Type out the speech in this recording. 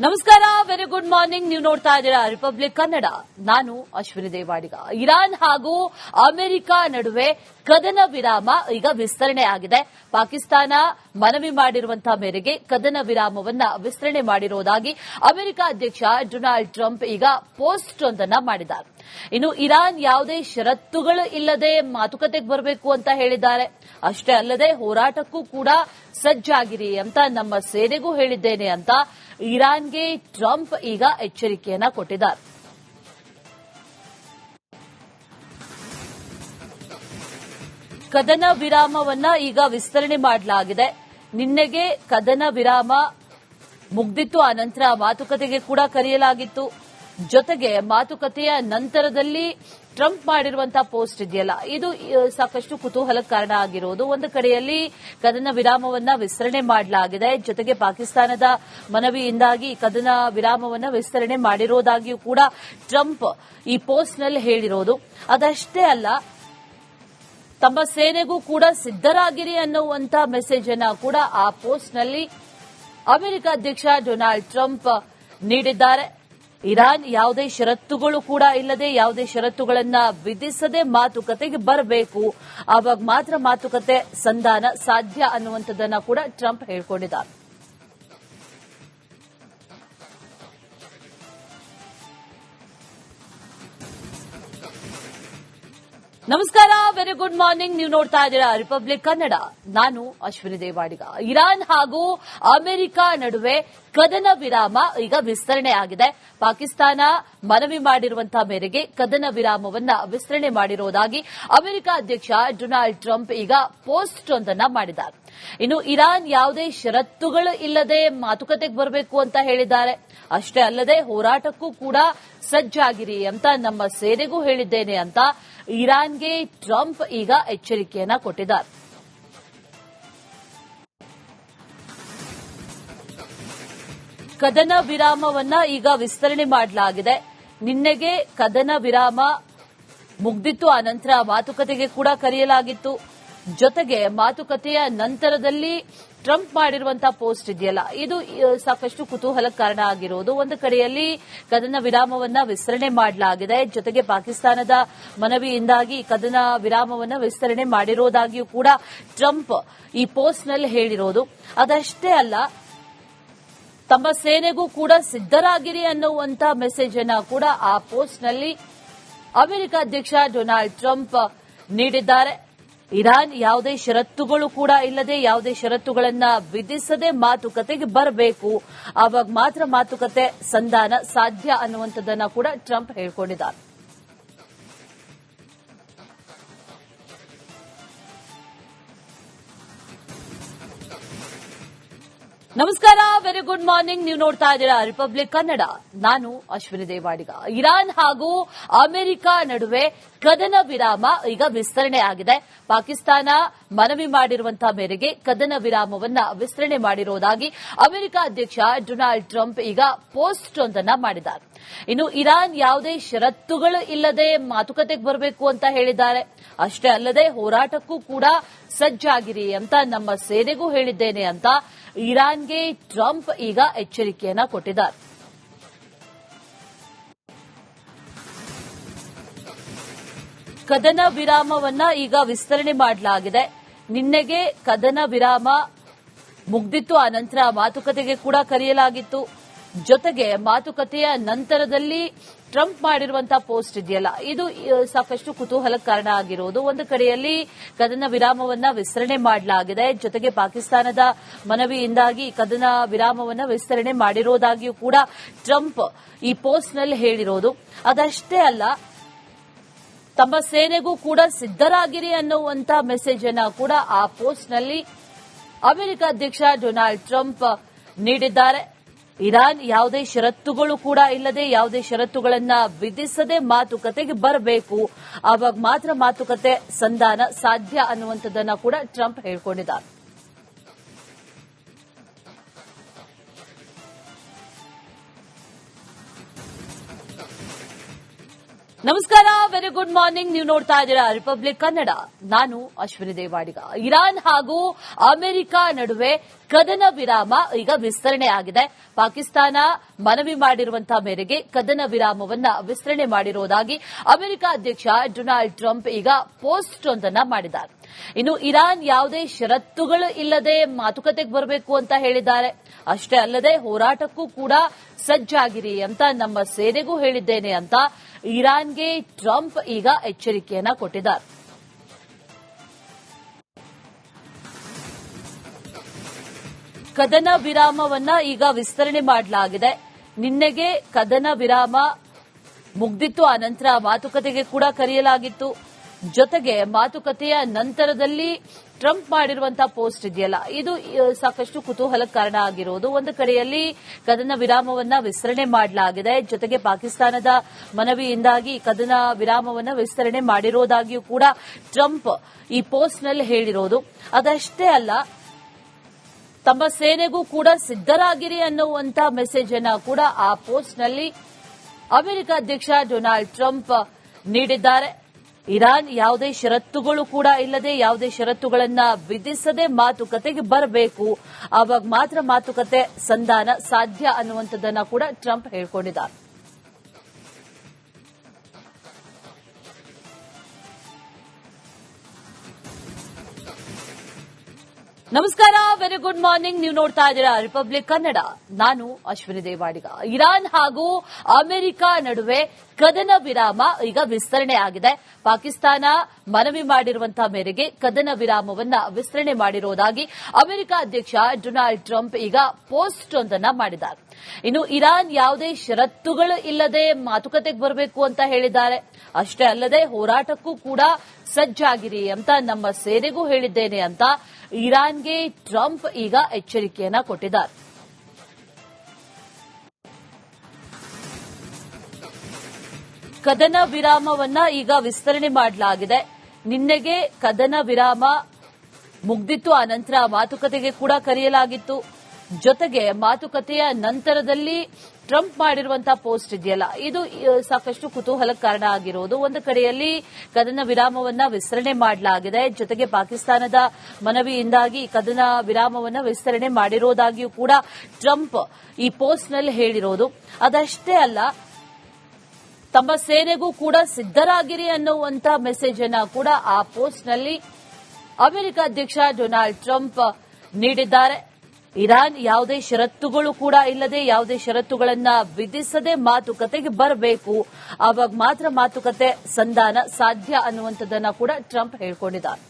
ನಮಸ್ಕಾರ, very good morning. ನೀವು ನೋಡ್ತಾ ಇದ್ದೀರಾ ರಿಪಬ್ಲಿಕ್ ಕನ್ನಡ. ನಾನು ಅಶ್ವಿನಿ ದೇವಾಡಿಗ. ಇರಾನ್ ಹಾಗೂ ಅಮೆರಿಕ ನಡುವೆ ಕದನ ವಿರಾಮ ಈಗ ವಿಸ್ತರಣೆ ಆಗಿದೆ. ಪಾಕಿಸ್ತಾನ ಮನವಿ ಮಾಡಿರುವಂತಹ ಮೇರೆಗೆ ಕದನ ವಿರಾಮವನ್ನ ವಿಸ್ತರಣೆ ಮಾಡಿರುವುದಾಗಿ ಅಮೆರಿಕ ಅಧ್ಯಕ್ಷ ಡೊನಾಲ್ಡ್ ಟ್ರಂಪ್ ಈಗ ಪೋಸ್ಟ್ ಒಂದನ್ನ ಮಾಡಿದ್ದಾರೆ. ಇನ್ನು ಇರಾನ್ ಯಾವುದೇ ಷರತ್ತುಗಳು ಇಲ್ಲದೆ ಮಾತುಕತೆಗೆ ಬರಬೇಕು ಅಂತ ಹೇಳಿದ್ದಾರೆ. ಅಷ್ಟೇ ಅಲ್ಲದೆ ಹೋರಾಟಕ್ಕೂ ಕೂಡ ಸಜ್ಜಾಗಿರಿ ಅಂತ ನಮ್ಮ ಸೇನೆಗೂ ಹೇಳಿದ್ದೇನೆ ಅಂತ ಇರಾನ್ಗೆ ಟ್ರಂಪ್ ಈಗ ಎಚ್ಚರಿಕೆಯನ್ನ ಕೊಟ್ಟಿದ್ದಾರೆ. ಕದನ ವಿರಾಮವನ್ನ ಈಗ ವಿಸ್ತರಣೆ ಮಾಡಲಾಗಿದೆ. ನಿನ್ನೆಗೆ ಕದನ ವಿರಾಮ ಮುಗ್ದಿತ್ತು. ಅನಂತರ ಮಾತುಕತೆಗೆ ಕೂಡ ಕರೆಯಲಾಗಿತ್ತು. ಜೊತೆಗೆ ಮಾತುಕತೆಯ ನಂತರದಲ್ಲಿ ಟ್ರಂಪ್ ಮಾಡಿರುವಂತಹ ಪೋಸ್ಟ್ ಇದೆಯಲ್ಲ, ಇದು ಸಾಕಷ್ಟು ಕುತೂಹಲಕ್ಕೆ ಕಾರಣ ಆಗಿರೋದು. ಒಂದು ಕಡೆಯಲ್ಲಿ ಕದನ ವಿರಾಮವನ್ನ ವಿಸ್ತರಣೆ ಮಾಡಲಾಗಿದೆ. ಜೊತೆಗೆ ಪಾಕಿಸ್ತಾನದ ಮನವಿಯಿಂದಾಗಿ ಕದನ ವಿರಾಮವನ್ನ ವಿಸ್ತರಣೆ ಮಾಡಿರೋದಾಗಿಯೂ ಕೂಡ ಟ್ರಂಪ್ ಈ ಪೋಸ್ಟ್ನಲ್ಲಿ ಹೇಳಿರೋದು. ಅದಷ್ಟೇ ಅಲ್ಲ, ತಮ್ಮ ಸೇನೆಗೂ ಕೂಡ ಸಿದ್ದರಾಗಿರಿ ಅನ್ನುವಂತ ಮೆಸೇಜ್ ಅನ್ನ ಕೂಡ ಆ ಪೋಸ್ಟ್ನಲ್ಲಿ ಅಮೆರಿಕ ಅಧ್ಯಕ್ಷ ಡೊನಾಲ್ಡ್ ಟ್ರಂಪ್ ನೀಡಿದ್ದಾರೆ. ಇರಾನ್ ಯಾವುದೇ ಷರತ್ತುಗಳು ಕೂಡ ಇಲ್ಲದೆ, ಯಾವುದೇ ಷರತ್ತುಗಳನ್ನ ವಿಧಿಸದೆ ಮಾತುಕತೆಗೆ ಬರಬೇಕು, ಆವಾಗ ಮಾತ್ರ ಮಾತುಕತೆ ಸಂಧಾನ ಸಾಧ್ಯ ಅನ್ನುವಂಥದ್ದನ್ನ ಕೂಡ ಟ್ರಂಪ್ ಹೇಳಿಕೊಂಡಿದ್ದಾರೆ. ನಮಸ್ಕಾರ, ವೆರಿ ಗುಡ್ ಮಾರ್ನಿಂಗ್. ನೀವು ನೋಡ್ತಾ ಇದ್ದೀರಾ ರಿಪಬ್ಲಿಕ್ ಕನ್ನಡ. ನಾನು ಅಶ್ವಿನಿ ದೇವಾಡಿಗ. ಇರಾನ್ ಹಾಗೂ ಅಮೆರಿಕ ನಡುವೆ ಕದನ ವಿರಾಮ ಈಗ ವಿಸ್ತರಣೆ ಆಗಿದೆ. ಪಾಕಿಸ್ತಾನ ಮನವಿ ಮಾಡಿರುವಂತಹ ಮೇರೆಗೆ ಕದನ ವಿರಾಮವನ್ನ ವಿಸ್ತರಣೆ ಮಾಡಿರುವುದಾಗಿ ಅಮೆರಿಕ ಅಧ್ಯಕ್ಷ ಡೊನಾಲ್ಡ್ ಟ್ರಂಪ್ ಈಗ ಪೋಸ್ಟ್ ಒಂದನ್ನ ಮಾಡಿದ್ದಾರೆ. ಇನ್ನು ಇರಾನ್ ಯಾವುದೇ ಷರತ್ತುಗಳು ಇಲ್ಲದೆ ಮಾತುಕತೆಗೆ ಬರಬೇಕು ಅಂತ ಹೇಳಿದ್ದಾರೆ. ಅಷ್ಟೇ ಅಲ್ಲದೆ ಹೋರಾಟಕ್ಕೂ ಕೂಡ ಸಜ್ಜಾಗಿರಿ ಅಂತ ನಮ್ಮ ಸೇನೆಗೂ ಹೇಳಿದ್ದೇನೆ ಅಂತ ಇರಾನ್ಗೆ ಟ್ರಂಪ್ ಈಗ ಎಚ್ಚರಿಕೆಯನ್ನ ಕೊಟ್ಟಿದ್ದಾರೆ. ಕದನ ವಿರಾಮವನ್ನ ಈಗ ವಿಸ್ತರಣೆ ಮಾಡಲಾಗಿದೆ. ನಿನ್ನೆಗೆ ಕದನ ವಿರಾಮ ಮುಗ್ದಿತ್ತು. ಅನಂತರ ಮಾತುಕತೆಗೆ ಕೂಡ ಕರೆಯಲಾಗಿತ್ತು. ಜೊತೆಗೆ ಮಾತುಕತೆಯ ನಂತರದಲ್ಲಿ ಟ್ರಂಪ್ ಮಾಡಿರುವಂತಹ ಪೋಸ್ಟ್ ಇದೆಯಲ್ಲ, ಇದು ಸಾಕಷ್ಟು ಕುತೂಹಲಕ್ಕೆ ಕಾರಣ ಆಗಿರೋದು. ಒಂದು ಕಡೆಯಲ್ಲಿ ಕದನ ವಿರಾಮವನ್ನ ವಿಸ್ತರಣೆ ಮಾಡಲಾಗಿದೆ. ಜೊತೆಗೆ ಪಾಕಿಸ್ತಾನದ ಮನವಿಯಿಂದಾಗಿ ಕದನ ವಿರಾಮವನ್ನ ವಿಸ್ತರಣೆ ಮಾಡಿರೋದಾಗಿಯೂ ಕೂಡ ಟ್ರಂಪ್ ಈ ಪೋಸ್ಟ್ನಲ್ಲಿ ಹೇಳಿರೋದು. ಅದಷ್ಟೇ ಅಲ್ಲ, ತಮ್ಮ ಸೇನೆಗೂ ಕೂಡ ಸಿದ್ದರಾಗಿರಿ ಅನ್ನುವಂತ ಮೆಸೇಜ್ ಅನ್ನ ಕೂಡ ಆ ಪೋಸ್ಟ್ನಲ್ಲಿ ಅಮೆರಿಕ ಅಧ್ಯಕ್ಷ ಡೊನಾಲ್ಡ್ ಟ್ರಂಪ್ ನೀಡಿದ್ದಾರೆ. ಇರಾನ್ ಯಾವುದೇ ಷರತ್ತುಗಳು ಕೂಡ ಇಲ್ಲದೆ, ಯಾವುದೇ ಷರತ್ತುಗಳನ್ನ ವಿಧಿಸದೆ ಮಾತುಕತೆಗೆ ಬರಬೇಕು, ಆವಾಗ ಮಾತ್ರ ಮಾತುಕತೆ ಸಂಧಾನ ಸಾಧ್ಯ ಅನ್ನುವಂಥದ್ದನ್ನ ಕೂಡ ಟ್ರಂಪ್ ಹೇಳಿಕೊಂಡಿದ್ದಾರೆ. ನಮಸ್ಕಾರ, ವೆರಿ ಗುಡ್ ಮಾರ್ನಿಂಗ್. ನೀವು ನೋಡ್ತಾ ಇದ್ದೀರಾ ರಿಪಬ್ಲಿಕ್ ಕನ್ನಡ. ನಾನು ಅಶ್ವಿನಿ ದೇವಾಡಿಗ. ಇರಾನ್ ಹಾಗೂ ಅಮೆರಿಕ ನಡುವೆ ಕದನ ವಿರಾಮ ಈಗ ವಿಸ್ತರಣೆ ಆಗಿದೆ. ಪಾಕಿಸ್ತಾನ ಮನವಿ ಮಾಡಿರುವಂತಹ ಮೇರೆಗೆ ಕದನ ವಿರಾಮವನ್ನ ವಿಸ್ತರಣೆ ಮಾಡಿರುವುದಾಗಿ ಅಮೆರಿಕ ಅಧ್ಯಕ್ಷ ಡೊನಾಲ್ಡ್ ಟ್ರಂಪ್ ಈಗ ಪೋಸ್ಟ್ ಒಂದನ್ನ ಮಾಡಿದ್ದಾರೆ. ಇನ್ನು ಇರಾನ್ ಯಾವುದೇ ಷರತ್ತುಗಳು ಇಲ್ಲದೆ ಮಾತುಕತೆಗೆ ಬರಬೇಕು ಅಂತ ಹೇಳಿದ್ದಾರೆ. ಅಷ್ಟೇ ಅಲ್ಲದೆ ಹೋರಾಟಕ್ಕೂ ಕೂಡ ಸಜ್ಜಾಗಿರಿ ಅಂತ ನಮ್ಮ ಸೇನೆಗೂ ಹೇಳಿದ್ದೇನೆ ಅಂತ ಇರಾನ್ಗೆ ಟ್ರಂಪ್ ಈಗ ಎಚ್ಚರಿಕೆಯನ್ನ ಕೊಟ್ಟಿದ್ದಾರೆ. ಕದನ ವಿರಾಮವನ್ನ ಈಗ ವಿಸ್ತರಣೆ ಮಾಡಲಾಗಿದೆ. ನಿನ್ನೆಗೆ ಕದನ ವಿರಾಮ ಮುಗ್ದಿತ್ತು. ಅನಂತರ ಮಾತುಕತೆಗೆ ಕೂಡ ಕರೆಯಲಾಗಿತ್ತು. ಜೊತೆಗೆ ಮಾತುಕತೆಯ ನಂತರದಲ್ಲಿ ಟ್ರಂಪ್ ಮಾಡಿರುವಂತಹ ಪೋಸ್ಟ್ ಇದೆಯಲ್ಲ, ಇದು ಸಾಕಷ್ಟು ಕುತೂಹಲಕ್ಕೆ ಕಾರಣ ಆಗಿರೋದು. ಒಂದು ಕಡೆಯಲ್ಲಿ ಕದನ ವಿರಾಮವನ್ನ ವಿಸ್ತರಣೆ ಮಾಡಲಾಗಿದೆ. ಜೊತೆಗೆ ಪಾಕಿಸ್ತಾನದ ಮನವಿಯಿಂದಾಗಿ ಕದನ ವಿರಾಮವನ್ನ ವಿಸ್ತರಣೆ ಮಾಡಿರೋದಾಗಿಯೂ ಕೂಡ ಟ್ರಂಪ್ ಈ ಪೋಸ್ಟ್ನಲ್ಲಿ ಹೇಳಿರೋದು. ಅದಷ್ಟೇ ಅಲ್ಲ, ತಮ್ಮ ಸೇನೆಗೂ ಕೂಡ ಸಿದ್ದರಾಗಿರಿ ಅನ್ನುವಂತ ಮೆಸೇಜ್ ಅನ್ನ ಕೂಡ ಆ ಪೋಸ್ಟ್ನಲ್ಲಿ ಅಮೆರಿಕ ಅಧ್ಯಕ್ಷ ಡೊನಾಲ್ಡ್ ಟ್ರಂಪ್ ನೀಡಿದ್ದಾರೆ. ಇರಾನ್ ಯಾವುದೇ ಷರತ್ತುಗಳು ಕೂಡ ಇಲ್ಲದೆ, ಯಾವುದೇ ಷರತ್ತುಗಳನ್ನ ವಿಧಿಸದೆ ಮಾತುಕತೆಗೆ ಬರಬೇಕು, ಆವಾಗ ಮಾತ್ರ ಮಾತುಕತೆ ಸಂಧಾನ ಸಾಧ್ಯ ಅನ್ನುವಂಥದ್ದನ್ನ ಕೂಡ ಟ್ರಂಪ್ ಹೇಳಿಕೊಂಡಿದ್ದಾರೆ. ನಮಸ್ಕಾರ, ವೆರಿ ಗುಡ್ ಮಾರ್ನಿಂಗ್. ನೀವು ನೋಡ್ತಾ ಇದ್ದೀರಾ ರಿಪಬ್ಲಿಕ್ ಕನ್ನಡ. ನಾನು ಅಶ್ವಿನಿ ದೇವಾಡಿಗ. ಇರಾನ್ ಹಾಗೂ ಅಮೆರಿಕ ನಡುವೆ ಕದನ ವಿರಾಮ ಈಗ ವಿಸ್ತರಣೆ ಆಗಿದೆ. ಪಾಕಿಸ್ತಾನ ಮನವಿ ಮಾಡಿರುವಂತಹ ಮೇರೆಗೆ ಕದನ ವಿರಾಮವನ್ನ ವಿಸ್ತರಣೆ ಮಾಡಿರುವುದಾಗಿ ಅಮೆರಿಕ ಅಧ್ಯಕ್ಷ ಡೊನಾಲ್ಡ್ ಟ್ರಂಪ್ ಈಗ ಪೋಸ್ಟ್ ಒಂದನ್ನ ಮಾಡಿದ್ದಾರೆ. ಇನ್ನು ಇರಾನ್ ಯಾವುದೇ ಷರತ್ತುಗಳು ಇಲ್ಲದೆ ಮಾತುಕತೆಗೆ ಬರಬೇಕು ಅಂತ ಹೇಳಿದ್ದಾರೆ. ಅಷ್ಟೇ ಅಲ್ಲದೆ ಹೋರಾಟಕ್ಕೂ ಕೂಡ ಸಜ್ಜಾಗಿರಿ ಅಂತ ನಮ್ಮ ಸೇನೆಗೂ ಹೇಳಿದ್ದೇನೆ ಅಂತ ಇರಾನ್ಗೆ ಟ್ರಂಪ್ ಈಗ ಎಚ್ಚರಿಕೆಯನ್ನ ಕೊಟ್ಟಿದ್ದಾರೆ. ಕದನ ವಿರಾಮವನ್ನ ಈಗ ವಿಸ್ತರಣೆ ಮಾಡಲಾಗಿದೆ. ನಿನ್ನೆಗೆ ಕದನ ವಿರಾಮ ಮುಗ್ದಿತ್ತು, ಅನಂತರ ಮಾತುಕತೆಗೆ ಕೂಡ ಕರೆಯಲಾಗಿತ್ತು. ಜೊತೆಗೆ ಮಾತುಕತೆಯ ನಂತರದಲ್ಲಿ ಟ್ರಂಪ್ ಮಾಡಿರುವಂತಹ ಪೋಸ್ಟ್ ಇದೆಯಲ್ಲ, ಇದು ಸಾಕಷ್ಟು ಕುತೂಹಲಕ್ಕೆ ಕಾರಣ ಆಗಿರೋದು. ಒಂದು ಕಡೆಯಲ್ಲಿ ಕದನ ವಿರಾಮವನ್ನ ವಿಸ್ತರಣೆ ಮಾಡಲಾಗಿದೆ, ಜೊತೆಗೆ ಪಾಕಿಸ್ತಾನದ ಮನವಿಯಿಂದಾಗಿ ಕದನ ವಿರಾಮವನ್ನ ವಿಸ್ತರಣೆ ಮಾಡಿರೋದಾಗಿಯೂ ಕೂಡ ಟ್ರಂಪ್ ಈ ಪೋಸ್ಟ್ನಲ್ಲಿ ಹೇಳಿರೋದು. ಅದಷ್ಟೇ ಅಲ್ಲ, ತಮ್ಮ ಸೇನೆಗೂ ಕೂಡ ಸಿದ್ದರಾಗಿರಿ ಅನ್ನುವಂತ ಮೆಸೇಜ್ ಅನ್ನ ಕೂಡ ಆ ಪೋಸ್ಟ್ನಲ್ಲಿ ಅಮೆರಿಕ ಅಧ್ಯಕ್ಷ ಡೊನಾಲ್ಡ್ ಟ್ರಂಪ್ ನೀಡಿದ್ದಾರೆ. ಇರಾನ್ ಯಾವುದೇ ಷರತ್ತುಗಳು ಕೂಡ ಇಲ್ಲದೆ, ಯಾವುದೇ ಷರತ್ತುಗಳನ್ನ ವಿಧಿಸದೆ ಮಾತುಕತೆಗೆ ಬರಬೇಕು, ಆವಾಗ ಮಾತ್ರ ಮಾತುಕತೆ ಸಂಧಾನ ಸಾಧ್ಯ ಅನ್ನುವಂಥದ್ದನ್ನ ಕೂಡ ಟ್ರಂಪ್ ಹೇಳಿಕೊಂಡಿದ್ದಾರೆ. ನಮಸ್ಕಾರ, ವೆರಿ ಗುಡ್ ಮಾರ್ನಿಂಗ್. ನೀವು ನೋಡ್ತಾ ಇದ್ದೀರಾ ರಿಪಬ್ಲಿಕ್ ಕನ್ನಡ. ನಾನು ಅಶ್ವಿನಿ ದೇವಾಡಿಗ. ಇರಾನ್ ಹಾಗೂ ಅಮೆರಿಕ ನಡುವೆ ಕದನ ವಿರಾಮ ಈಗ ವಿಸ್ತರಣೆ ಆಗಿದೆ. ಪಾಕಿಸ್ತಾನ ಮನವಿ ಮಾಡಿರುವಂತಹ ಮೇರೆಗೆ ಕದನ ವಿರಾಮವನ್ನ ವಿಸ್ತರಣೆ ಮಾಡಿರುವುದಾಗಿ ಅಮೆರಿಕ ಅಧ್ಯಕ್ಷ ಡೊನಾಲ್ಡ್ ಟ್ರಂಪ್ ಈಗ ಪೋಸ್ಟ್ ಒಂದನ್ನ ಮಾಡಿದ್ದಾರೆ. ಇನ್ನು ಇರಾನ್ ಯಾವುದೇ ಷರತ್ತುಗಳು ಇಲ್ಲದೆ ಮಾತುಕತೆಗೆ ಬರಬೇಕು ಅಂತ ಹೇಳಿದ್ದಾರೆ. ಅಷ್ಟೇ ಅಲ್ಲದೆ ಹೋರಾಟಕ್ಕೂ ಕೂಡ ಸಜ್ಜಾಗಿರಿ ಅಂತ ನಮ್ಮ ಸೇನೆಗೂ ಹೇಳಿದ್ದೇನೆ ಅಂತ ಇರಾನ್ಗೆ ಟ್ರಂಪ್ ಈಗ ಎಚ್ಚರಿಕೆಯನ್ನ ಕೊಟ್ಟಿದ್ದಾರೆ. ಕದನ ವಿರಾಮವನ್ನ ಈಗ ವಿಸ್ತರಣೆ ಮಾಡಲಾಗಿದೆ. ನಿನ್ನೆಗೆ ಕದನ ವಿರಾಮ ಮುಗ್ದಿತ್ತು, ಅನಂತರ ಮಾತುಕತೆಗೆ ಕೂಡ ಕರೆಯಲಾಗಿತ್ತು. ಜೊತೆಗೆ ಮಾತುಕತೆಯ ನಂತರದಲ್ಲಿ ಟ್ರಂಪ್ ಮಾಡಿರುವಂತಹ ಪೋಸ್ಟ್ ಇದೆಯಲ್ಲ, ಇದು ಸಾಕಷ್ಟು ಕುತೂಹಲಕ್ಕೆ ಕಾರಣ ಆಗಿರೋದು. ಒಂದು ಕಡೆಯಲ್ಲಿ ಕದನ ವಿರಾಮವನ್ನ ವಿಸ್ತರಣೆ ಮಾಡಲಾಗಿದೆ, ಜೊತೆಗೆ ಪಾಕಿಸ್ತಾನದ ಮನವಿಯಿಂದಾಗಿ ಕದನ ವಿರಾಮವನ್ನ ವಿಸ್ತರಣೆ ಮಾಡಿರೋದಾಗಿಯೂ ಕೂಡ ಟ್ರಂಪ್ ಈ ಪೋಸ್ಟ್ನಲ್ಲಿ ಹೇಳಿರೋದು. ಅದಷ್ಟೇ ಅಲ್ಲ, ತಮ್ಮ ಸೇನೆಗೂ ಕೂಡ ಸಿದ್ದರಾಗಿರಿ ಅನ್ನುವಂತ ಮೆಸೇಜ್ ಅನ್ನ ಕೂಡ ಆ ಪೋಸ್ಟ್ನಲ್ಲಿ ಅಮೆರಿಕ ಅಧ್ಯಕ್ಷ ಡೊನಾಲ್ಡ್ ಟ್ರಂಪ್ ನೀಡಿದ್ದಾರೆ. ಇರಾನ್ ಯಾವುದೇ ಷರತ್ತುಗಳು ಕೂಡ ಇಲ್ಲದೆ, ಯಾವುದೇ ಷರತ್ತುಗಳನ್ನ ವಿಧಿಸದೆ ಮಾತುಕತೆಗೆ ಬರಬೇಕು, ಆವಾಗ ಮಾತ್ರ ಮಾತುಕತೆ ಸಂಧಾನ ಸಾಧ್ಯ ಅನ್ನುವಂಥದ್ದನ್ನ ಕೂಡ ಟ್ರಂಪ್ ಹೇಳಿಕೊಂಡಿದ್ದಾರೆ.